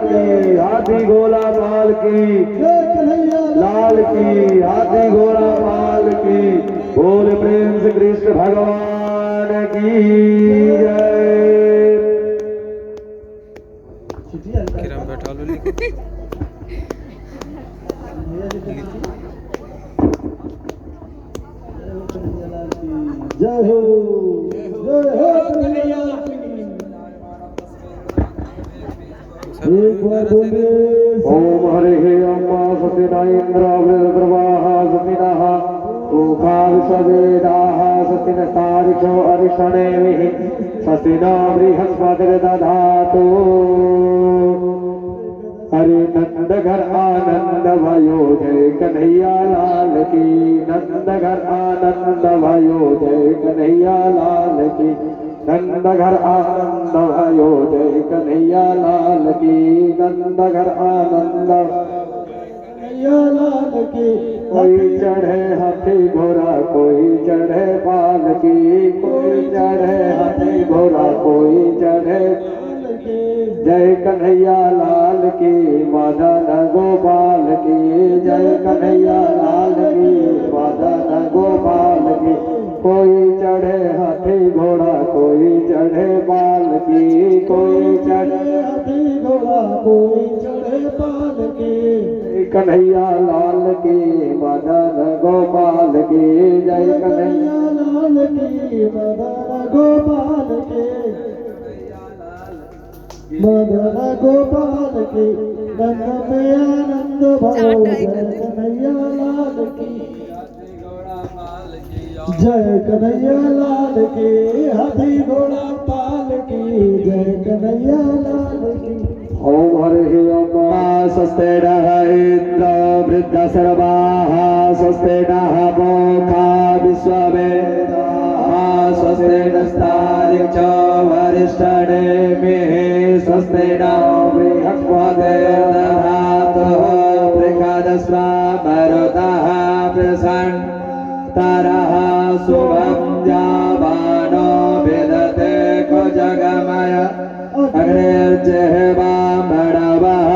की, हाथी घोड़ा पाल की, लाल की, हाथी घोड़ा पाल की। बोल प्रेम से कृष्ण भगवान की जय। किरण बैठा लो लिखो। जय हो, जय हो कन्हैया। एक बार बोलिए ओम हरे अम्मा सतिना इंद्र वृद्रवाह सतिनः सुखा विश्ववेदाः सतिनस्तारिक्षो अरिष्टनेमिः सतिना बृहस्पतिर्दधातु। हरे नंद घर आनंद भयो जय कन्हैया लाल की, नंद घर आनंद भयो जय कन्हैया लाल की, नंद घर आनंद भयो जय कन्हैया लाल की, नंद घर आनंद कन्हैया लाल की। कोई चढ़े हाथी घोड़ा कोई चढ़े बाल की, कोई चढ़े हाथी घोड़ा कोई चढ़े जय कन्हैया लाल की, मदन गोपाल की जय कन्हैया लाल की, मदन गोपाल की। कोई चढ़े हाथी घोड़ा कोई चढ़े बाल की, कोई चढ़े हाथी घोड़ा कोई चढ़े बाल की। कन्हैया लाल की, मदन गोपाल की जय कन्हैया लाल की, मदन गोपाल की, मदन गोपाल की। नंद में आनंद भयो जय कन्हैया लाल की, जय कन्हैया लाल की, हाथी घोड़ा पाल की जय कन्हैया लाल की। ओम हरे ओम स्वस्ति नः इंद्र वृद्ध सर्वाः स्वस्ति नः मोखा विश्ववेदाः स्वस्ति नस्तारिक्षो अरिष्टनेमिः स्वस्ति नो बृहस्पतिर्दधातुः बृहदस्वा मरुतः प्रसन्नतरः शुभं जावानो विदते कुजगमय अग्निर्जिह्वा प्रणवः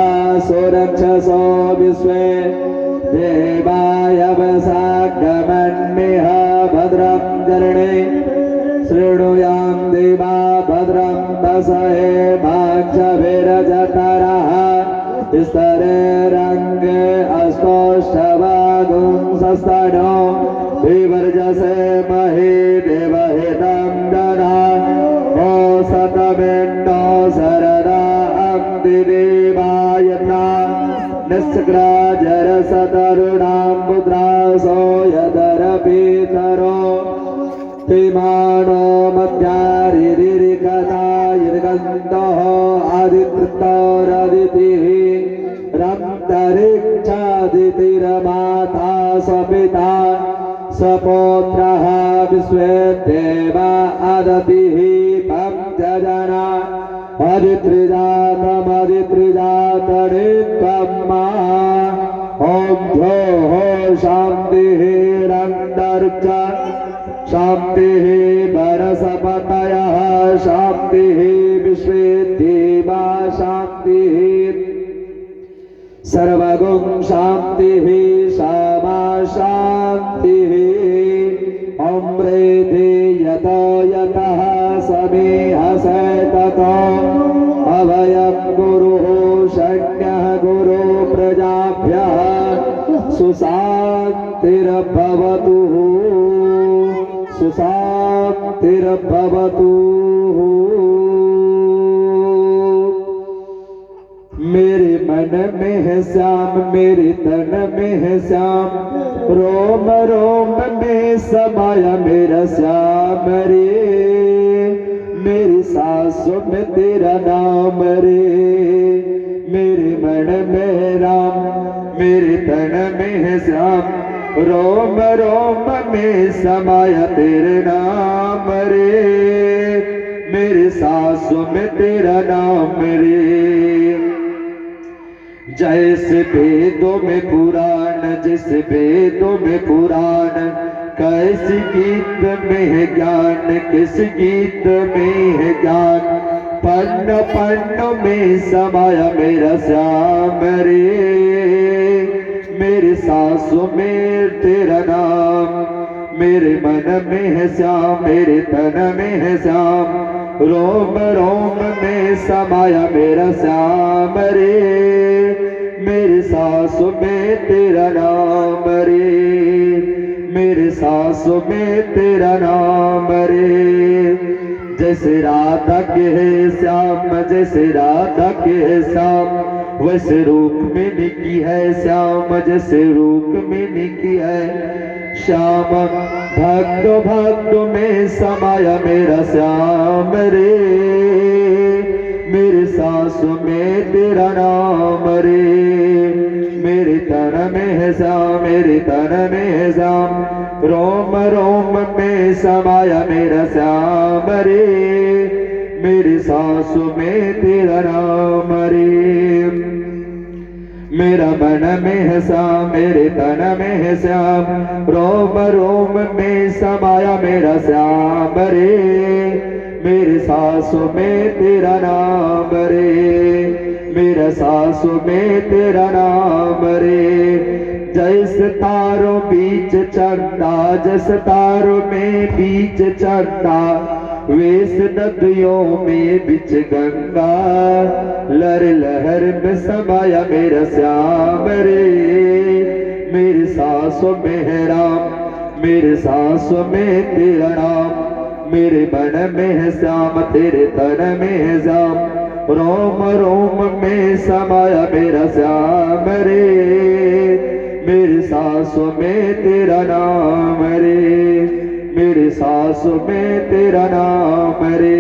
सुरक्षसो विश्वे देवाय वसागमन्निह भद्रं कर्णे शृणुयां देवा भद्रं दशहे भाक्षभिरजतरः स्तरेरङ्गे अस्तोष्ठवागुंसस्तनो विवर्जसे महे देवहितं दधातु। ओ सतमेन्नो शरदा अग्निदेवायत्ना निष्क्राजरसतरुणाम्बुद्रासो यदरपीतरो तिमानो मध्यारिरिकथा यद्गन्धः आदित्यौरदितिः रन्तरिक्षादितिरमाता स्वपिता स्वपुत्रः विश्वे देवा अदतिः पञ्चजना अदित्रिजातमदित्रिजातरित्वम्मा ॐ द्योः शान्तिः रन्तरिक्ष शान्तिः वरसपतयः शान्तिः विश्वे देवा शान्तिः सर्वगुं शान्तिः क्षमा शान्तिः। अम्रेधि यतो यतः समीहसे ततो अभयं गुरुः शण्यः गुरु प्रजाभ्यः सुशान्तिर्भवतु सुशान्तिर्भवतु। मेरे मन में है श्याम मेरे तन में है श्याम, रोम रोम में समाया मेरा श्याम रे। मेरी सांसों में तेरा नाम रे, मेरे मन में है राम मेरे तन में है श्याम, रोम रोम में समाया तेरे नाम रे। मेरे सांसों में तेरा नाम रे। जैसे वेदों में पुराण जैसे वेदों में पुराण, कैसे गीत में है ज्ञान किस गीत में है ज्ञान। पन्न पन्न में समाया मेरा श्याम रे, मेरे सांसों में तेरा नाम, मेरे मन में है श्याम, मेरे तन में है श्याम, रोम रोम में समाया मेरा श्याम रे, मेरे सांसों में तेरा नाम रे, मेरे सांसों में तेरा नाम रे। जैसे राधा के है श्याम, जैसे राधा के है श्याम, वैसे रूप में निकी है श्याम, जैसे रूप में निकी है श्याम। भक्त भक्त में समाया मेरा श्याम रे, मेरे सांसों में तेरा नाम रे, मेरे तन में है श्याम, मेरे तन में है श्याम, रोम रोम में समाया मेरा श्याम रे, मेरे सांसों में तेरा नाम रे। मेरा मन में है श्याम, मेरे तन में है श्याम, रोम रोम में समाया मेरा श्याम रे, मेरे सांसों में तेरा नाम रे, मेरा सांसों में तेरा नाम रे। जैसे तारों बीच चढ़ता, जैसे तारों में बीच चढ़ता, वेश नदियों में बिच गंगा, लहर लहर में समाया मेरा श्याम रे, मेरे सांसों में है राम, मेरे सांसों में तेरा नाम, मेरे मन में है श्याम, तेरे तन में है श्याम, रोम रोम में समाया मेरा श्याम रे, मेरे सांसों में तेरा नाम रे, मेरे सांसों में तेरा नाम रे।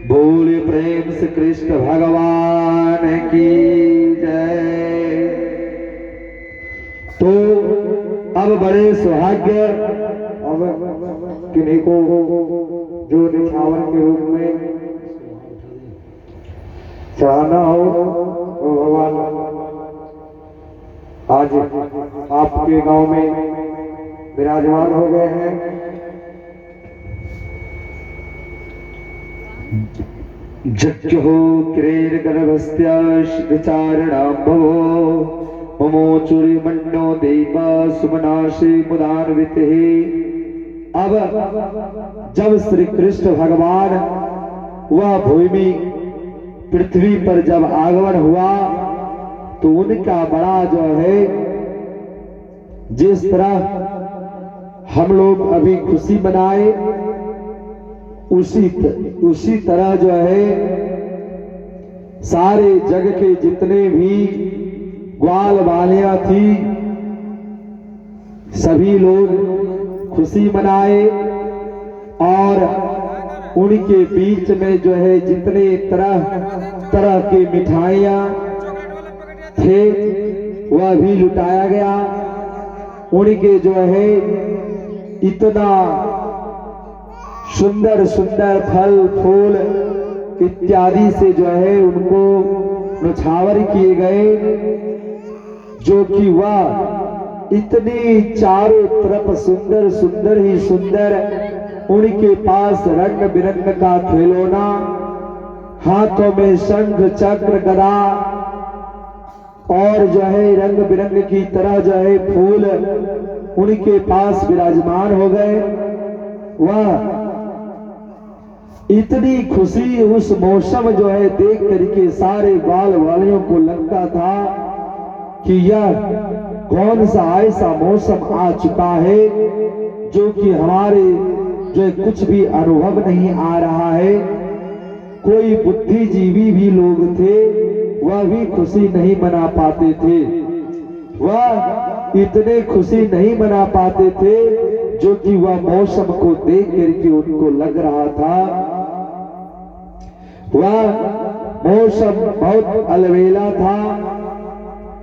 बोले प्रेम से कृष्ण भगवान की जय। तो अब बड़े सौभाग्य, अब किन्हीं को जो निछावर के रूप में चढ़ाना हो तो भगवान आज आपके गांव में विराजमान हो गए हैं। जज्ञ हो क्रेर गर्भस्त्या विचारणाम भवो, ममोचुरी मन्नो देवा सुमनाशी मुदान्वित। अब जब श्री कृष्ण भगवान वह भूमि पृथ्वी पर जब आगमन हुआ तो उनका बड़ा जो है, जिस तरह हम लोग अभी खुशी मनाए उसी तरह जो है सारे जग के जितने भी ग्वाल बालियां थी सभी लोग खुशी मनाए, और उनके बीच में जो है जितने तरह तरह की मिठाइयां थे वह भी लुटाया गया। उनके जो है इतना सुंदर सुंदर फल फूल इत्यादि से जो है उनको न्यौछावर किए गए, जो कि वह इतनी चारों तरफ सुंदर सुंदर ही सुंदर, उनके पास रंग बिरंग का खिलौना, हाथों में शंख चक्र गदा और जो है रंग बिरंग की तरह जो है फूल उनके पास विराजमान हो गए। वह इतनी खुशी उस मौसम जो है देख करके सारे बाल वालियों को लगता था कि यह कौन सा ऐसा मौसम आ चुका है जो कि हमारे जो कुछ भी अनुभव नहीं आ रहा है। कोई बुद्धिजीवी भी लोग थे वह भी खुशी नहीं मना पाते थे, वह इतने खुशी नहीं मना पाते थे जो कि वह मौसम को देख करके उनको लग रहा था। वह मौसम बहुत अलबेला था।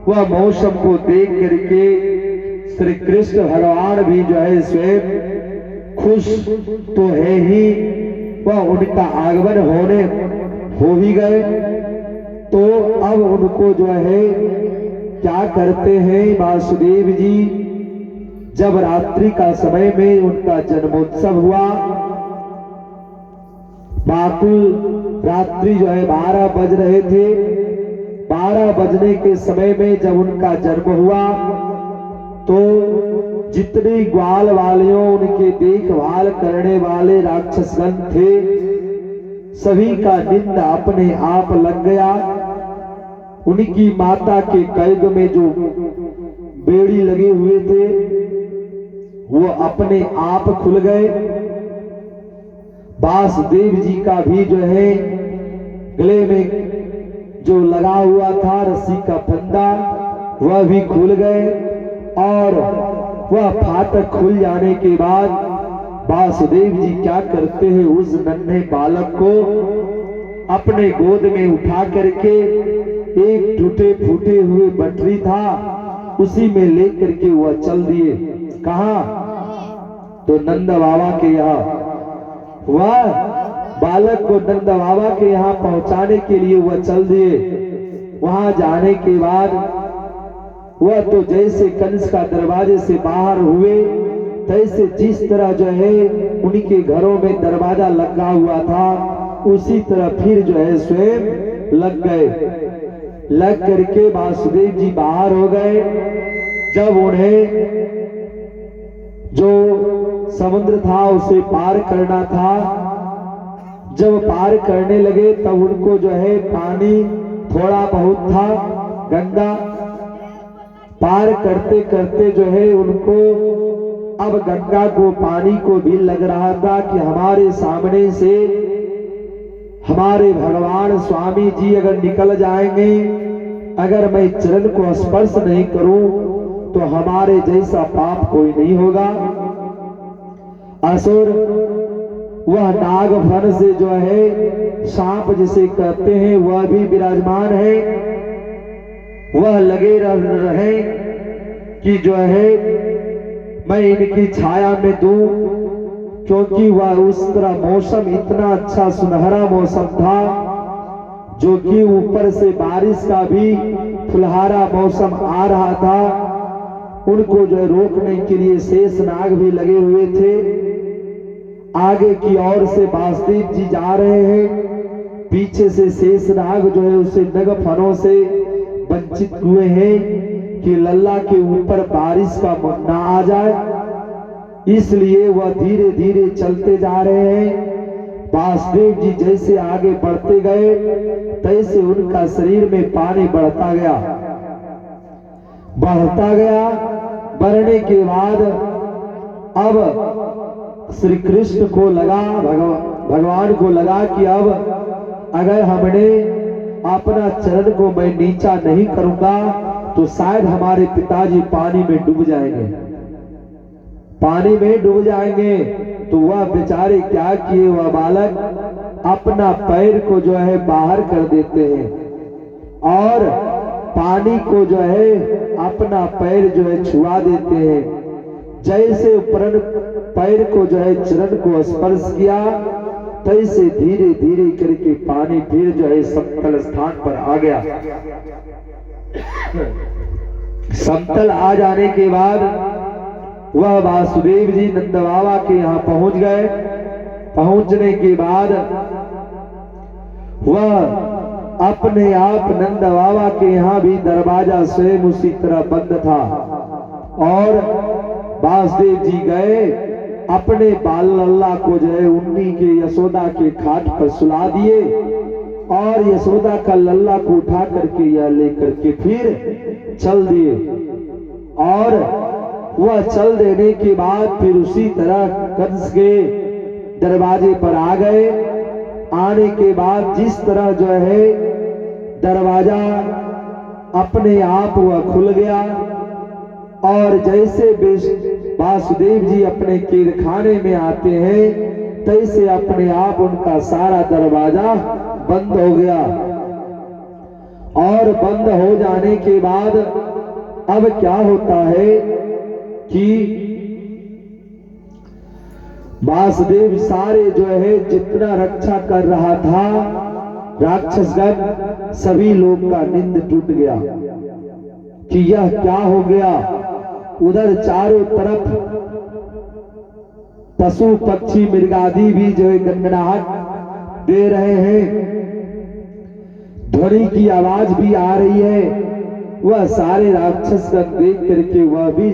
वह मौसम को देख करके श्री कृष्ण भगवान भी जो है स्वयं खुश तो है ही, वह उनका आगमन हो भी गए। तो अब उनको जो है क्या करते हैं वासुदेव जी, जब रात्रि का समय में उनका जन्मोत्सव हुआ, बाकुल रात्रि जो है 12 बज रहे थे। 12 बजने के समय में जब उनका जन्म हुआ तो जितने ग्वाल वालियों उनके देखभाल करने वाले राक्षसगण थे सभी का निंद अपने आप लग गया। उनकी माता के कैद में जो बेड़ी लगे हुए थे वो अपने आप खुल गए। वासुदेव जी का भी जो है गले में जो लगा हुआ था रस्सी का फंदा वह भी खुल गए और वह फाटक खुल जाने के बाद वासुदेव जी क्या करते हैं, उस नन्हे बालक को अपने गोद में उठा करके एक टूटे फूटे हुए बटरी था उसी में लेकर के वह चल दिए। कहा? तो नंद बाबा के यहाँ। वह बालक को नंद बाबा के यहाँ पहुंचाने के लिए वह चल दिए। वहां जाने के बाद वह तो जैसे कंस का दरवाजे से बाहर हुए तैसे जिस तरह जो है उनके घरों में दरवाजा लगा हुआ था उसी तरह फिर जो है स्वयं लग गए। लग करके वासुदेव जी बाहर हो गए। जब उन्हें जो समुद्र था उसे पार करना था, जब पार करने लगे तब उनको जो है पानी थोड़ा बहुत था, गंगा पार करते करते जो है उनको अब गंगा को पानी को भी लग रहा था कि हमारे सामने से हमारे भगवान स्वामी जी अगर निकल जाएंगे, अगर मैं चरण को स्पर्श नहीं करूं तो हमारे जैसा पाप कोई नहीं होगा। असुर वह नागफन से जो है सांप जिसे कहते हैं वह भी विराजमान है। वह लगे रहे कि जो है मैं इनकी छाया में दूं, क्योंकि वह उस तरह मौसम इतना अच्छा सुनहरा मौसम था जो कि ऊपर से बारिश का भी फुलहारा मौसम आ रहा था। उनको जो है रोकने के लिए शेष नाग भी लगे हुए थे। आगे की ओर से वासुदेव जी जा रहे हैं, पीछे से शेष नाग जो है उसे नग फनों से वंचित हुए हैं कि लल्ला के ऊपर बारिश का ना आ जाए, इसलिए वह धीरे धीरे चलते जा रहे हैं। वासुदेव जी जैसे आगे बढ़ते गए तैसे उनका शरीर में पानी बढ़ता गया। बढ़ने के बाद अब श्री कृष्ण को लगा, भगवान को लगा कि अब अगर हमने अपना चरण को मैं नीचा नहीं करूंगा तो शायद हमारे पिताजी पानी में डूब जाएंगे। पानी में डूब जाएंगे तो वह बेचारे क्या किए, वह बालक अपना पैर को जो है बाहर कर देते हैं और पानी को जो है अपना पैर जो है छुआ देते हैं। जैसे पैर को जो है चरण को स्पर्श किया तैसे धीरे धीरे करके पानी फिर जो है समतल स्थान पर आ गया। समतल आ जाने के बाद वह वासुदेव जी नंद बाबा के यहाँ पहुंच गए। पहुंचने के बाद वह अपने आप नंद बाबा के यहाँ भी दरवाजा स्वयं उसी तरह बंद था और वासुदेव जी गए अपने बाल लल्ला को जो है उन्हीं के यशोदा के खाट पर सुला दिए और यशोदा का लल्ला को उठा करके यह लेकर के फिर चल दिए। और वह चल देने के बाद फिर उसी तरह कंस के दरवाजे पर आ गए। आने के बाद जिस तरह जो है दरवाजा अपने आप वह खुल गया और जैसे वासुदेव जी अपने कैद खाने में आते हैं तैसे अपने आप उनका सारा दरवाजा बंद हो गया। और बंद हो जाने के बाद अब क्या होता है कि वासुदेव सारे जो है जितना रक्षा कर रहा था राक्षसगण सभी लोग का नींद टूट गया कि यह क्या हो गया। उधर चारों तरफ पशु पक्षी मृगादि भी जो है गनगनाहट दे रहे हैं, ध्वनि की आवाज भी आ रही है। वह सारे राक्षस का देख करके वह भी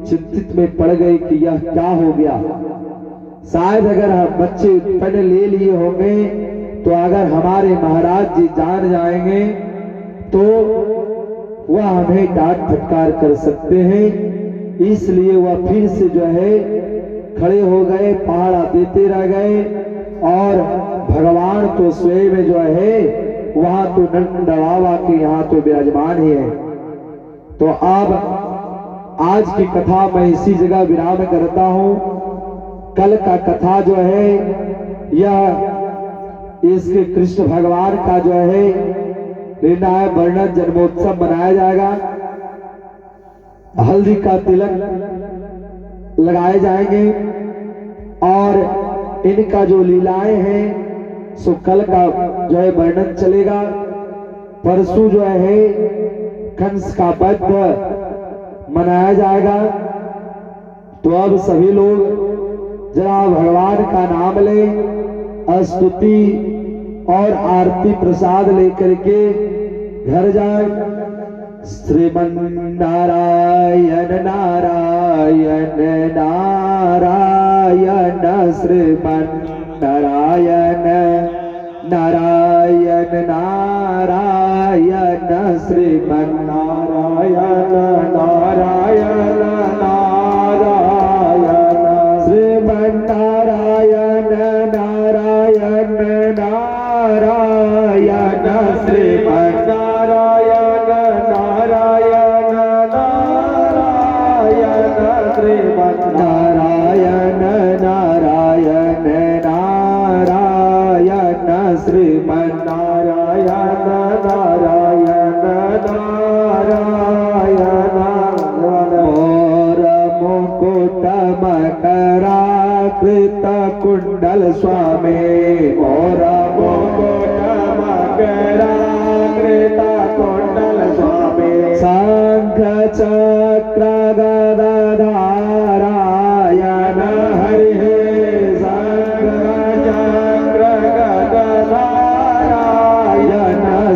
चिंतित में पड़ गए कि यह क्या हो गया। शायद अगर हम बच्चे उत्पन्न ले लिए होंगे तो अगर हमारे महाराज जी जान जाएंगे तो वह हमें डांट फटकार कर सकते हैं। इसलिए वह फिर से जो है खड़े हो गए, पहाड़ा देते रह गए। और भगवान तो स्वयं जो है वहां तो नंद बाबा के यहाँ तो विराजमान ही है। तो अब आज की कथा मैं इसी जगह विराम करता हूँ। कल का कथा जो है यह इसके कृष्ण भगवान का जो है निर्णाय वर्णन जन्मोत्सव मनाया जाएगा। हल्दी का तिलक लगाए जाएंगे और इनका जो लीलाएं हैं सो कल का जो है वर्णन चलेगा। परसों जो है कंस का वध मनाया जाएगा। तो अब सभी लोग जरा भगवान का नाम ले, स्तुति और आरती प्रसाद लेकर के घर जाए। श्रीमन नारायण नारायण नारायण श्रीमन नारायण नारायण नारायण श्रीमन नारायण नारायण नारायण श्रीमन नारायण नारायण नारायण श्रीमन नारायण नारायण नारायण श्रीमन नारायण नारायण नारायण श्रीमन नारायण नारायण नारायण मोर मुकुट मकराकृत कुंडल स्वामी मोर मुकुट मकराकृत कुंडल स्वामी शंख चक्र गदाधारायण हरि शंख चक्र गदाधारायण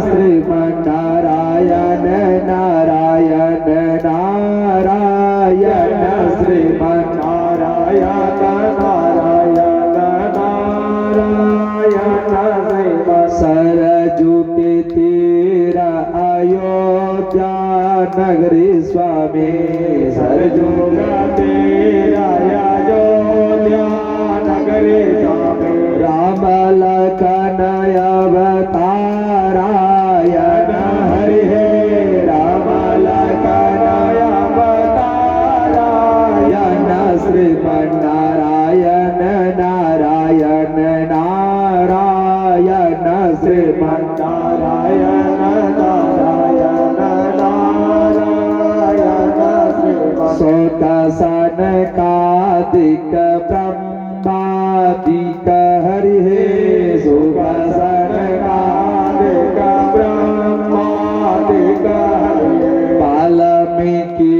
श्रीमन नारायण नारायण नारायण श्रीमन नारायण नारायण नारायण श्रीमन सरजू के तीर अयोध्या नगरी स्वामी सरजू का तीर अयोध्या नगरी स्वामी राम लखन अवतारायण हरि हे राम लखन अवतारायण श्रीमन नारायण नारायण नारायण श्रीमन नारायण नारायण नारायण श्रीमन सोत सनकादिक ब्रह्मादिक हरि हे सोत सनकादिक ब्रह्मादिक हरि हे वाल्मीकि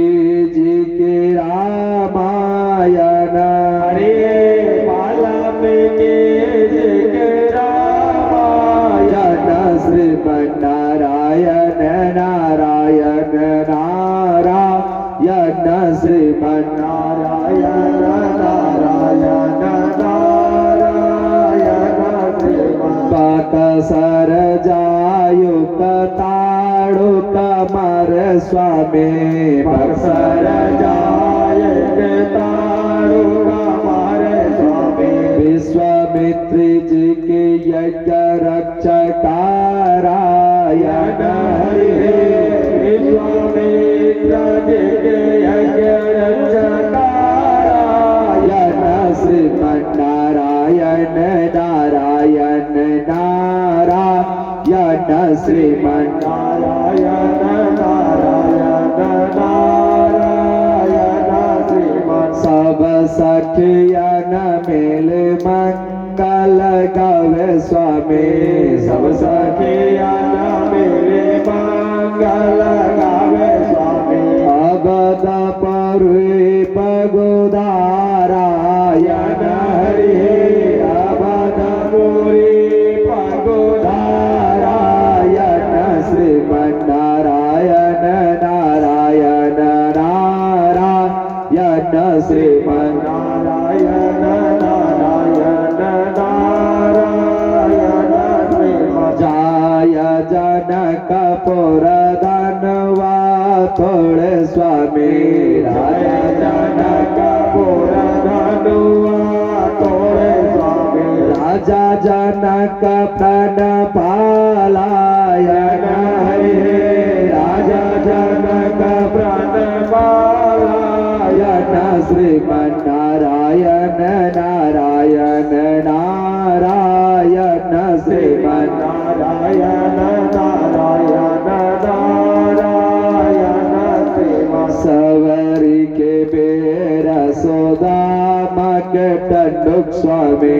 जी के रामायण हरि हे वाल्मीकि जी के रामायण श्रीमन नारायण नारायण नारायण श्रीमन नारायण नारायण नारायण श्रीमन पाकसर जायुक ताड़ुक मर स्वामी पाकसर जायुक ताड़ुक मर स्वामी विश्वामित्र जी के यज्ञ रक्षकारायण हरि हे विश्वामित्र जी के यज्ञ रक्षकारायण श्रीमन नारायण नारायण नारायण श्रीमन नारायण नारायण नारायण श्रीमन सब सखियन मिल मंगल गावे स्वामी सब सखियन मिल मंगल गावे स्वामी अवध परुए पगुधारायण हरि हे अवध पुरी श्रीमन्नारायण नारायण नारायण श्रीमन् जय जनकपुर धनवा थोड़े स्वामी जय जनकपुर धनुआ थोड़े स्वामी राजा जनक प्रण पालायन हरे राजा जनक प्रण पालायन श्रीमन्नारायण नारायण नारायण श्रीमन्नारायण नारायण नारायण श्रीमन् सवरी के बेरा सोदामा के टंडुक स्वामी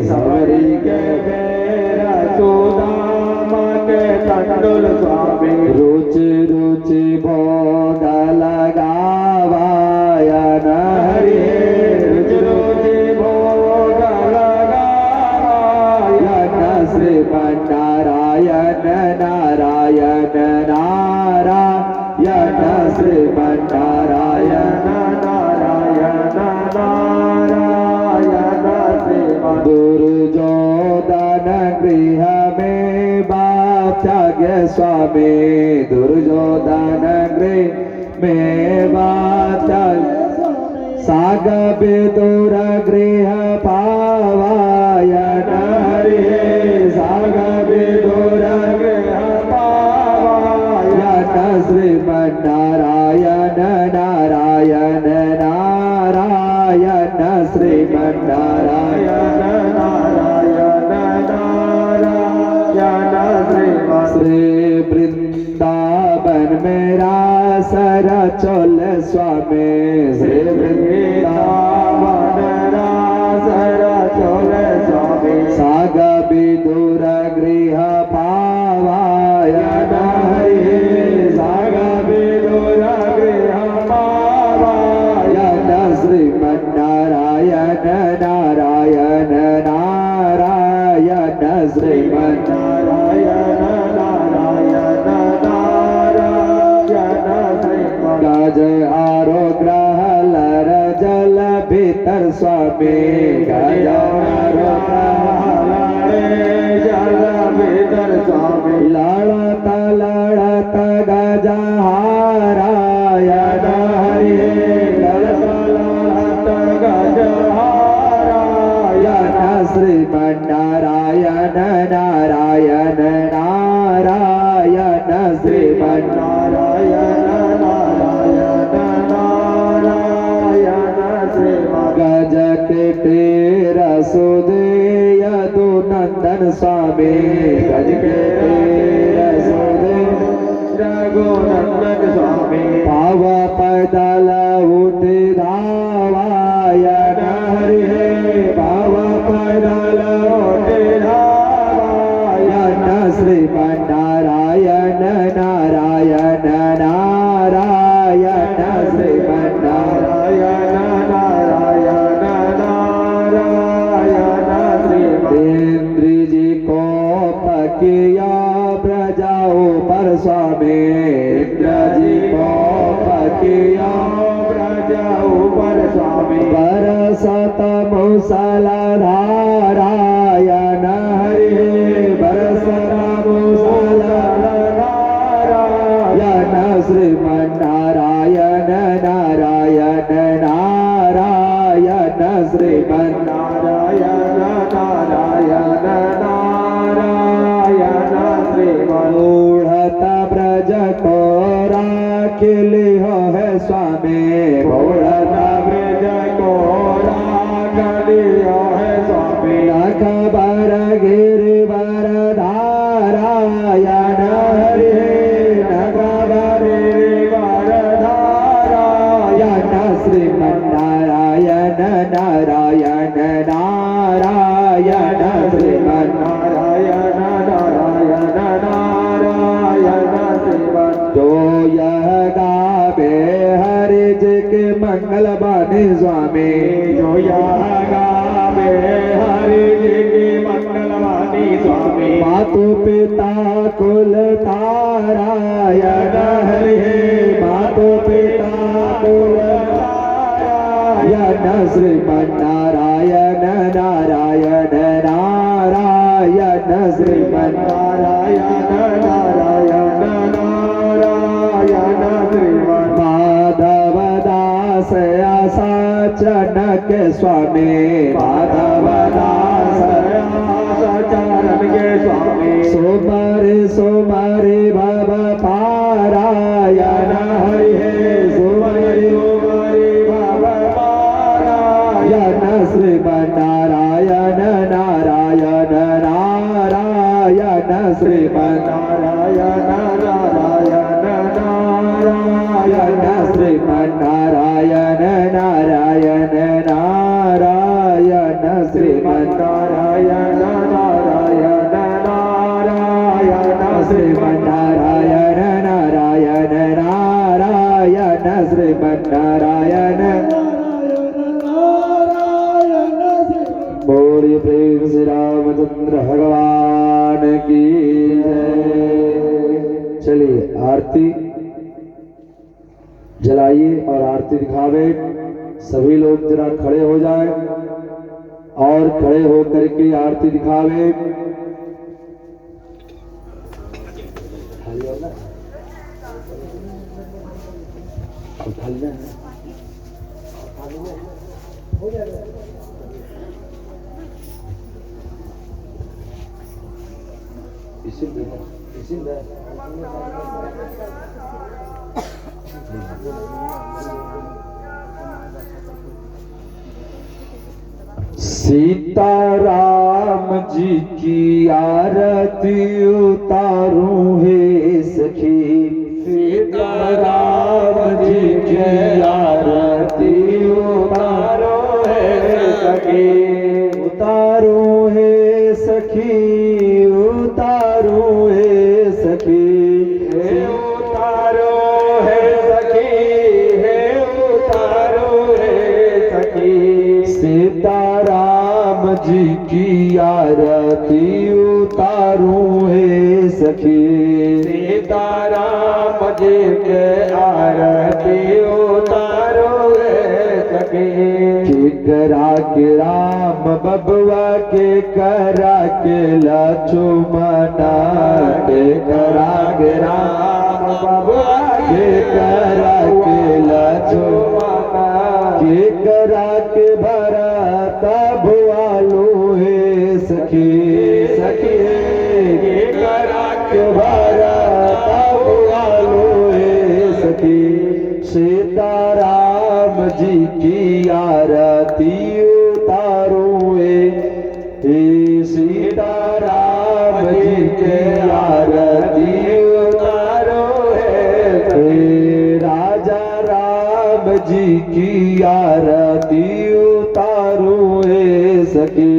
सवरी के बेरा सोदामा के टंडुल स्वामी रुचि रुचि भोग लगावायन हरे रुचि रुचि भोग लगावायन श्रीमन्नारायण नारायण नारायण श्रीमन्नारायण नारायण नारायण श्रीमन् दुर्योधन गृह में बाप त्यागे स्वामी दुर्योधन गृह में बाप साग विदुर गृह पावायन हरे साग विदुर गृह पावायन श्रीमन्नारायण नारायण नारायण श्रीमन्नारायण नारायण नारायण श्रीमन् श्री वृंदावन मेरा सर चोल स्वामी श्री वृंदावन सर चोल स्वामी साग विदुर गृह पावायन हरे साग विदुर गृह पावायन श्रीमन्नारायण नारायण नारायण श्रीमन्नारायण नारायण नारायण श्रीमन् गज आरोग्रह लर जल भीतर स्वामी गज आरोग्रह जल भीतर स्वामी लड़त लड़त गजहारायण हरे लड़त लड़त गजहारायण श्रीमन्नारायण नारायण नारायण श्रीमन्नारायण नारायण नारायण श्रीमन् गज के तेरा सुदेय दो नंदन स्वामी गज के तेरा सुदेय रघुनंदन स्वामी पाव पैदल उठे धावायन हरे पाव पैदल उठे धावायन श्रीमन्नारायण नारायण नारायण श्रीमन्नारायण नारायण नारायण श्रीमन् इंद्र जी को पकिया प्रजाओं पर स्वामी इंद्र जी को पकिया प्रजाओं पर स्वामी बरसत मूसलाधारायण हरे बरसत मूसलाधारायण श्रीमन्नारायण नारायण नारायण श्रीमन्नारायण नारायण नारायण श्रीमन् मूढ़त ब्रज को राखिली हो है स्वामी मूढ़त ब्रज को राखिली हो है स्वामी खबर गिरिवर धारायण हरे खबर गिरिवर धारायण श्रीमन्नारायण नारायण नारायण श्रीमन्नारायण नारायण नारायण श्रीमन् जो यह गावे हरि जी के मंगल बानी स्वामी जो यह गावे हरि जी के मंगल बानी स्वामी मातु पिता कुल तारायण हरे मातु पिता कुल तारायण श्रीमन्नारायण नारायण नारायण श्रीमन्नारायण नारायण नारायण श्रीमन् माधव दास आसाचन के स्वामी माधव दास आसाचन के स्वामी सोमवारी सोमवारी भव पारायण हरि हे सोमवारी सोमवारी भव पारायण श्रीमन्नारायण नारायण नारायण श्रीमन्नारायण नारायण नारायण श्रीमन्नारायण नारायण नारायण श्रीमन्नारायण नारायण नारायण श्रीमन्नारायण नारायण नारायण श्रीमन्नारायण बोलिए प्रेम श्री रामचंद्र भगवान की जय। चलिए आरती जलाइए और आरती दिखावे। सभी लोग जरा खड़े हो जाएं और खड़े होकर के आरती दिखावे। सीताराम जी की आरती उतारूं हे सखी सीताराम जी की आरती उतारूं हे सखी उतारूं हे सखी उतारूं हे सखी उतारो हे सखी हे उतारो हे सखी सीताराम जी की आरती उतारूं हे सखी सीताराम जी के आरती उतारो हे सखी के करा के राम बबुआ के करा के लक्ष्मणा के करा के राम बबुआ के करा के लक्ष्मणा के करा के भरत भुआलू हे सखी सखी के करा के भरत भुआलू हे सखी सीताराम जी की आरती उतारूं हे सीताराम जी के आरती उतारो हे राजा राम जी की आरती उतारूं हे सखी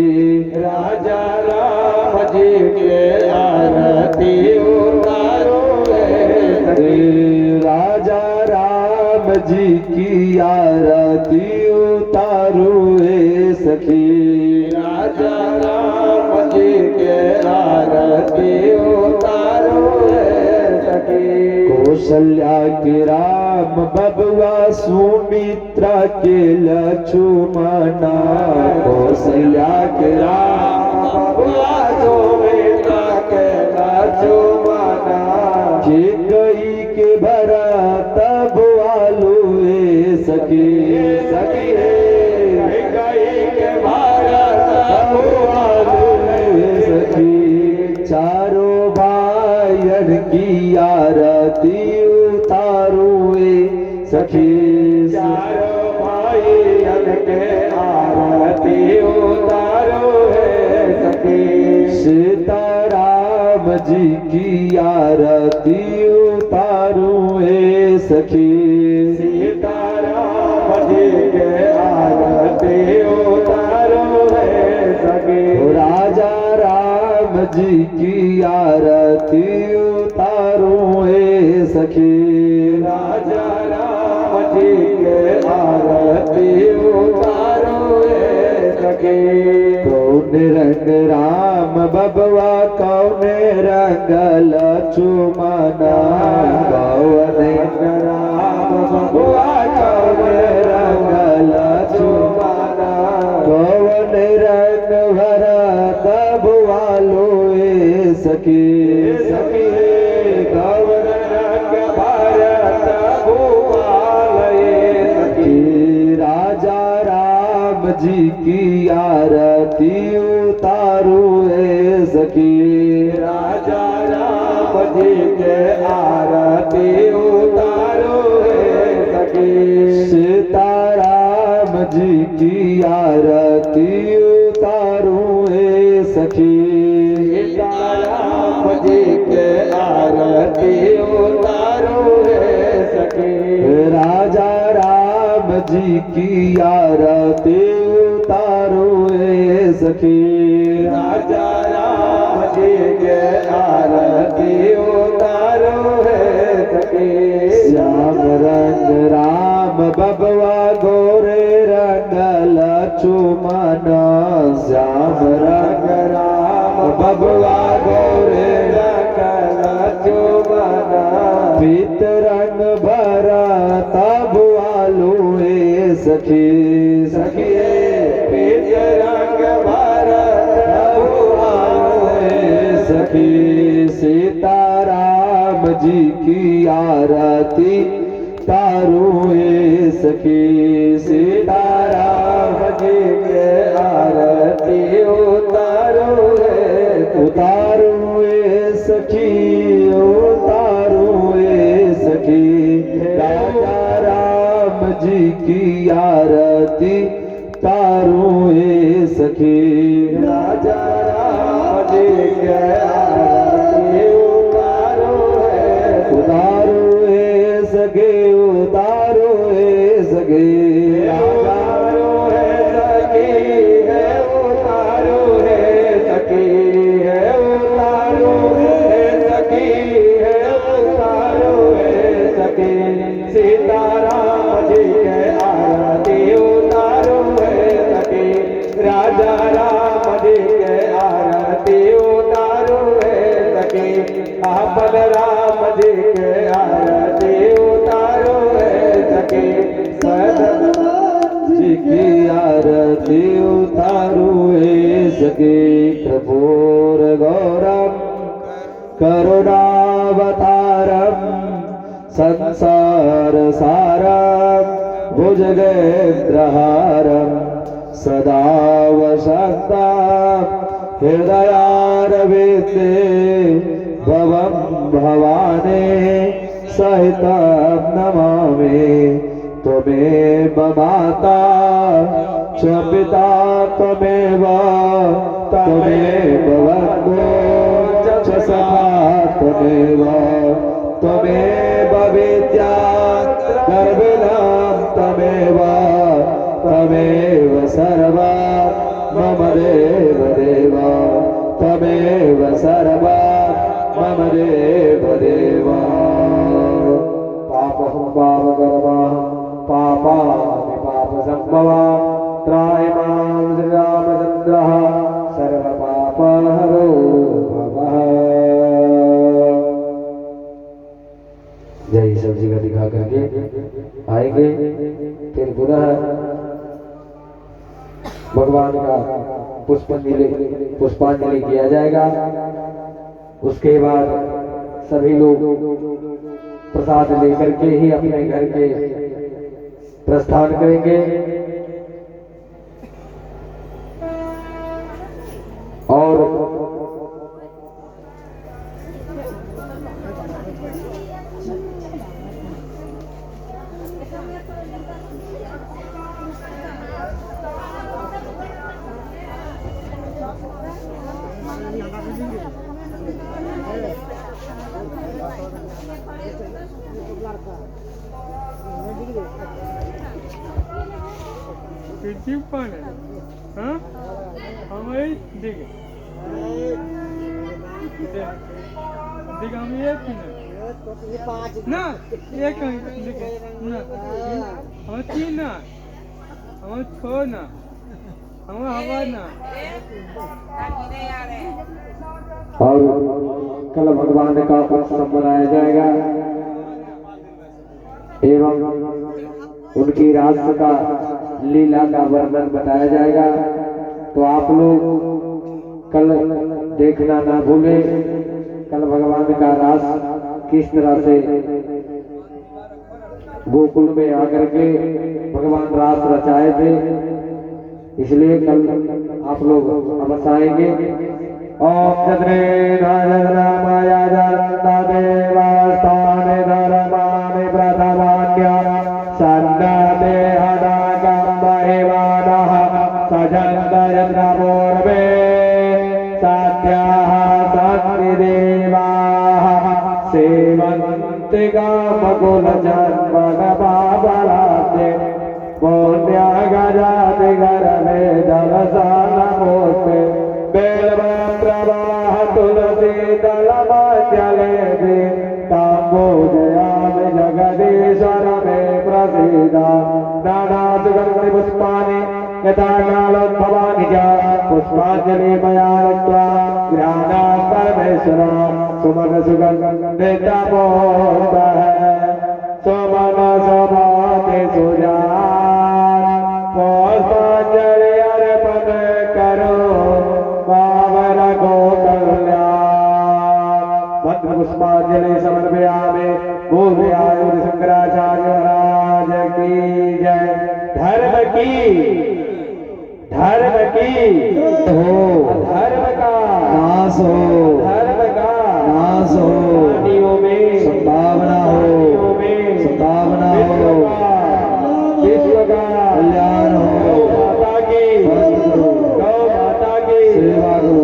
राजा राम जी के आरती उतारो हे सखी राजा राम जी की आरती उतारूं हे सखी राजा राम जी के आरती उतारो हे सखी कौशल्या के राम बबुआ सुमित्रा के लक्ष्मणा कौशल्या के राम बबुआ सुमित्रा के लक्ष्मणा के कई के भरत भुआलू हे सखी सखी कई के भरत भुआलू हे सखी चारों भाइयन की आरती उतारूं हे सखी चारों भाइयन के आरती उतारो हे सखी सीताराम जी की आरती उतारूं हे सखी सीताराम जी के आरती उतारो हे सखी राजा राम जी की आरती उतारूं हे सखी राजा राम जी के आरती उतारो हे सखी कौन रंग राम बबुआ कौन रंग लक्ष्मणा कौन राम बबुआ कौन रंग लक्ष्मणा के आरती उतारो है सखी। सीताराम जी की आरती उतारो है सखी। सीताराम जी के आरती उतारो है सखी। राजा राम जी की आरती उतारो है सखी। राजा राम जी के आरती उतारो है सखी। श्याम रंग राम बबुआ गोरे रंग लक्ष्मण। श्याम रंग राम बबुआ गोरे रंग लक्ष्मण। पीत रंग भरत बुआलू है सखी। सखी पीत रंग भरत बुआलू है सखी। सीताराम जी की आरती तारो है सखी। सीताराम जी के आरती उतारो है। उतारो है सखी उतारो है सखी। राजा राम जी की आरती तारो है सखी। राजा राम जी के आरती उतारो है। उतारो है सखी उतारो है सखी। उतारो है सखी है उतारो है सखी है। उतारो है सखी है उतारो है सखी। सीताराम जी के आरती उतारो है सखी। राजा राम जी के आरती उतारो है सखी। आपन राम जी के आरती उतारो है सखी। सदन जी की आरती उतारो है सखी। कर्पूर गौरम करुणावतारम संसार सारम भुजगेन्द्रहारम सदा वसन्तं हृदयारविन्दे भवं भवानी सहितं नमामि। त्वमेव माता च पिता त्वमेव त्वमेव बन्धो च सखा त्वमेव त्वमेव विद्या द्रविणं त्वमेव त्वमेव सर्वा मम देव देव। त्वमेव सर्वा मम देव देव। पापं पापकर्मः पापानि पापसम्भवा। त्रायमां श्रीरामचन्द्रः सर्वपापहरो भवः। जय सब्जी का दिखा करके आएंगे। फिर पुनः भगवान का पुष्पांजलि किया जाएगा। उसके बाद सभी लोग प्रसाद लेकर के ही अपने घर के प्रस्थान करेंगे। और ना एक ना हम तीन ना हम छो ना हम हवा ना। और कल भगवान का उत्सव मनाया जाएगा एवं उनकी रास का लीला का वर्णन बताया जाएगा। तो आप लोग कल देखना ना भूले। कल भगवान का रास किस तरह से गोकुल में आकर के भगवान रास रचाए थे, इसलिए कल आप लोग अवश्य आएंगे ओम चन्द्रेन्द्रमाया जानता देवास्तानि धर्माणि प्रथमान्य सन्नते हदाकम्बहिमानः सजन्तयन्द्रपूर्वे साध्याः सन्निदेवाः सेवन्ति कामकुलजन्मनपापलाब्धे पुण्यागजाति गर्भे दलसानमूर्ते बेलवप्रवाह तुलसी दलमञ्जलेऽपि ताम्बूजयामि जगदीश्वर मे प्रसीद नानासुगन्धिपुष्पाणि यथा कालोद्भवानि च पुष्पाञ्जलि मया दत्त्वा गृहाणां परमेश्वर सुमन सुगन्धितमोऽस्तः सुमन सुभाति सुजान पुष्पाञ्जलि अर्पण करो पावन को कल्याण मंत्र पुष्पांजलि समर्पयामि बोले आयुध शंकराचार्य महाराज की जय धर्म की हो धर्म का नाश हो धर्म का नाश हो प्राणियों में संभावना हो संभावना हो विश्व का कल्याण हो माता की गौ माता की सेवा हो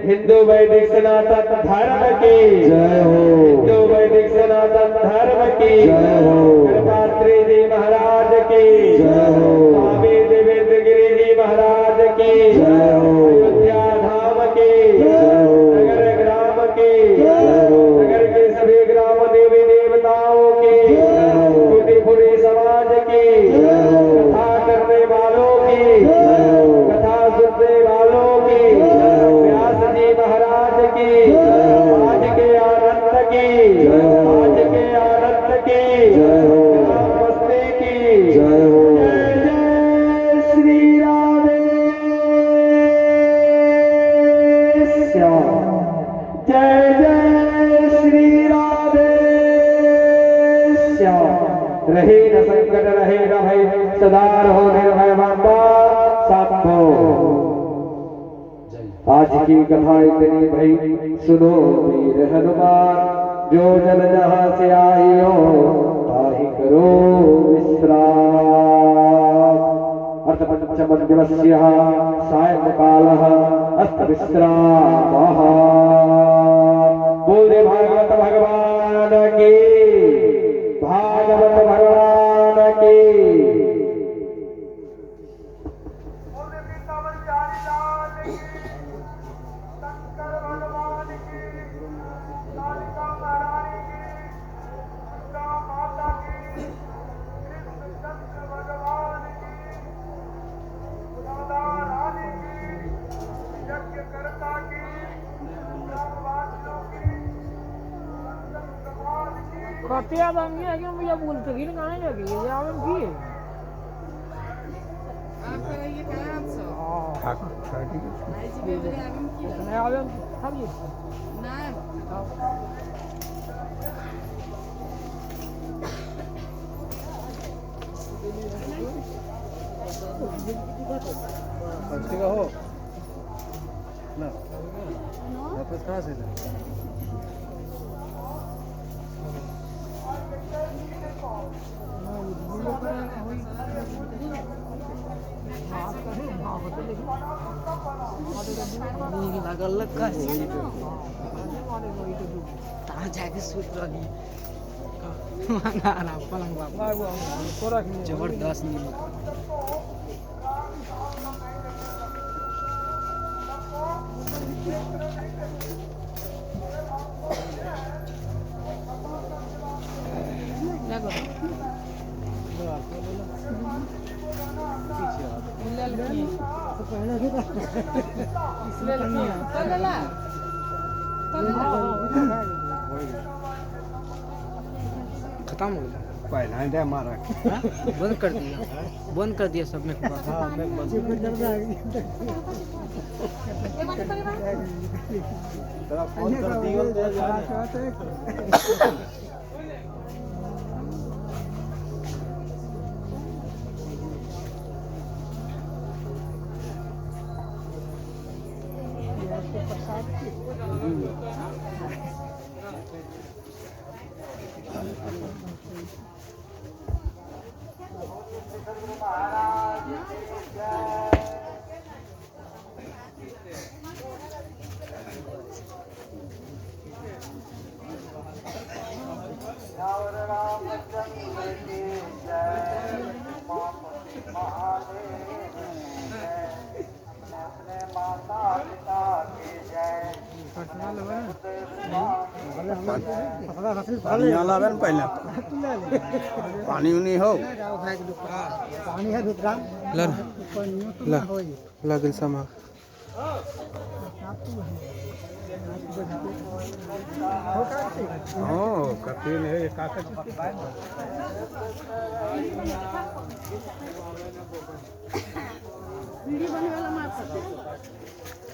हिंदू वैदिक सनातन धर्म की जय हो हिंदू वैदिक सनातन धर्म की जय हो कृपात्री जी महाराज की जय हो स्वामी देवेंद्र गिरी जी महाराज की जय हो अयोध्या धाम की जय हो नगर ग्राम की जय हो नगर के सभी ग्राम देवी देवताओं की जय हो फूटी समाज की जय हो कथा करने वालों की जय हो कथा सुनने वालों की जय हो व्यास जी महाराज की आज के आनंद की आज के आनंद की नमस्ते की जय हो जय जय श्री राधे श्याम जय जय श्री राधे श्याम रहे न संकट रहे न भय सदा रहो निर्भय माता साधो आज की कथा इतनी भई सुनो वीर हनुमान जो जन जहां से आई हो ताहि करो विश्राम अर्थ पंचम दिवस्य सायंकालः अस्त विश्रामः बोले भागवत भगवान की भागवत भगवान की कहते याद आएंगे है कि मुझे बोलते ही गाने लगे ये आवन की आपका ये कहाँ आप सब नहीं जी बेबे आवन की नया आवन हम ये ना फर्स्ट का हो ना वापस कहाँ से ले लागल का ता जाके सूत रही ना पलंग बाबा जबरदस्त नींद खत्म हो गया पहला ही टाइम मारा बंद कर दिया सब में हाँ मैं बंद तेरा फोन कर दिया पानी लावे न पहले पानी उनी हो पानी है दूसरा लगल समा हो कपिल है काका वीडियो बनने वाला मार सकते हैं